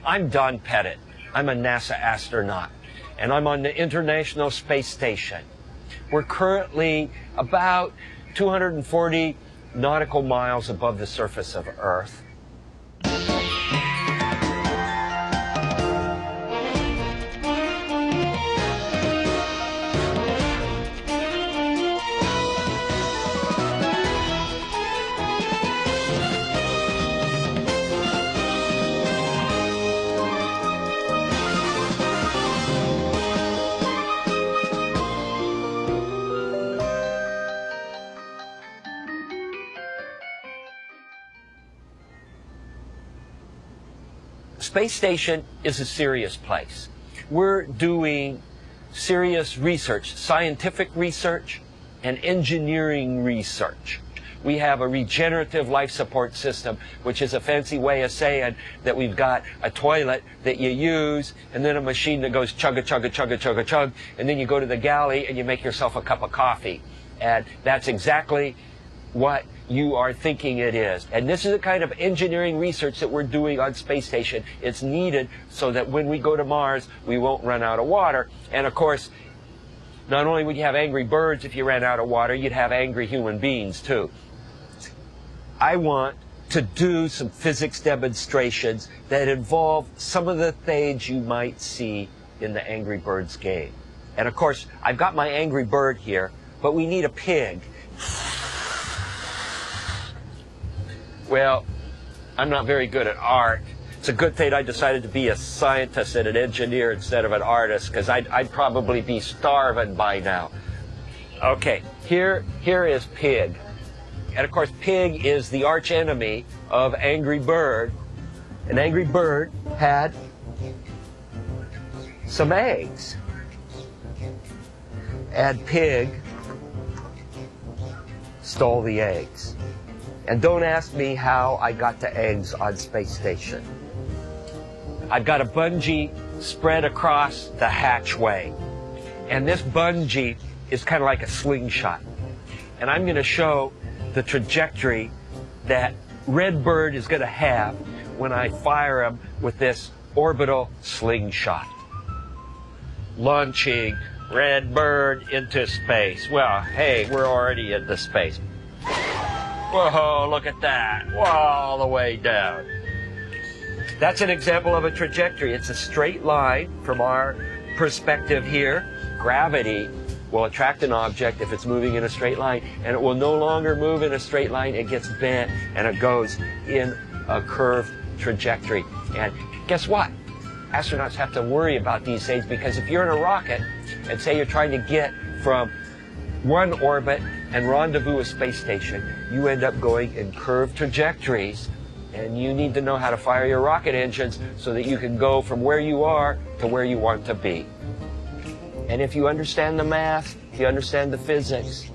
I'm Don Pettit. I'm a NASA astronaut, and I'm on the International Space Station. We're currently about 240 nautical miles above the surface of Earth. Space Station is a serious place. We're doing serious research, scientific research and engineering research. We have a regenerative life support system, which is a fancy way of saying that we've got a toilet that you use and then a machine that goes chugga, chugga, chugga, chugga, chug, and then you go to the galley and you make yourself a cup of coffee. And that's exactly what you are thinking it is. And this is the kind of engineering research that we're doing on Space Station. It's needed so that when we go to Mars, we won't run out of water. And of course, not only would you have angry birds if you ran out of water, you'd have angry human beings too. I want to do some physics demonstrations that involve some of the things you might see in the Angry Birds game. And of course, I've got my Angry Bird here, but we need a pig. Well, I'm not very good at art. It's a good thing I decided to be a scientist and an engineer instead of an artist, because I'd probably be starving by now. Okay, here is Pig. And of course, Pig is the arch enemy of Angry Bird. And Angry Bird had some eggs. And Pig stole the eggs. And don't ask me how I got the eggs on Space Station. I've got a bungee spread across the hatchway. And this bungee is kind of like a slingshot. And I'm going to show the trajectory that Redbird is going to have when I fire him with this orbital slingshot. Launching Redbird into space. Well, hey, we're already into space. Whoa, look at that. Whoa, all the way down. That's an example of a trajectory. It's a straight line from our perspective here. Gravity will attract an object if it's moving in a straight line, and it will no longer move in a straight line. It gets bent, and it goes in a curved trajectory. And guess what? Astronauts have to worry about these things, because if you're in a rocket, and say you're trying to get from one orbit and rendezvous a space station, you end up going in curved trajectories, and you need to know how to fire your rocket engines so that you can go from where you are to where you want to be. And if you understand the math, if you understand the physics,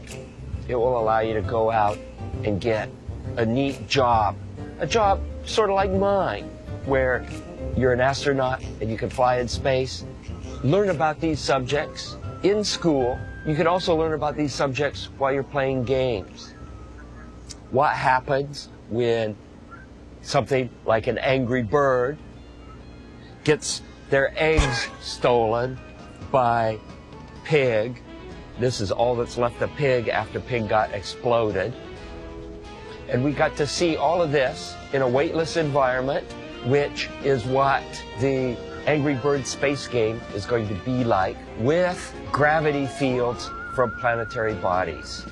it will allow you to go out and get a neat job. A job sort of like mine, where you're an astronaut and you can fly in space, learn about these subjects in school. You can also learn about these subjects while you're playing games. What happens when something like an Angry Bird gets their eggs stolen by Pig? This is all that's left of Pig after Pig got exploded. And we got to see all of this in a weightless environment, which is what the Angry Bird space game is going to be like, with gravity fields from planetary bodies.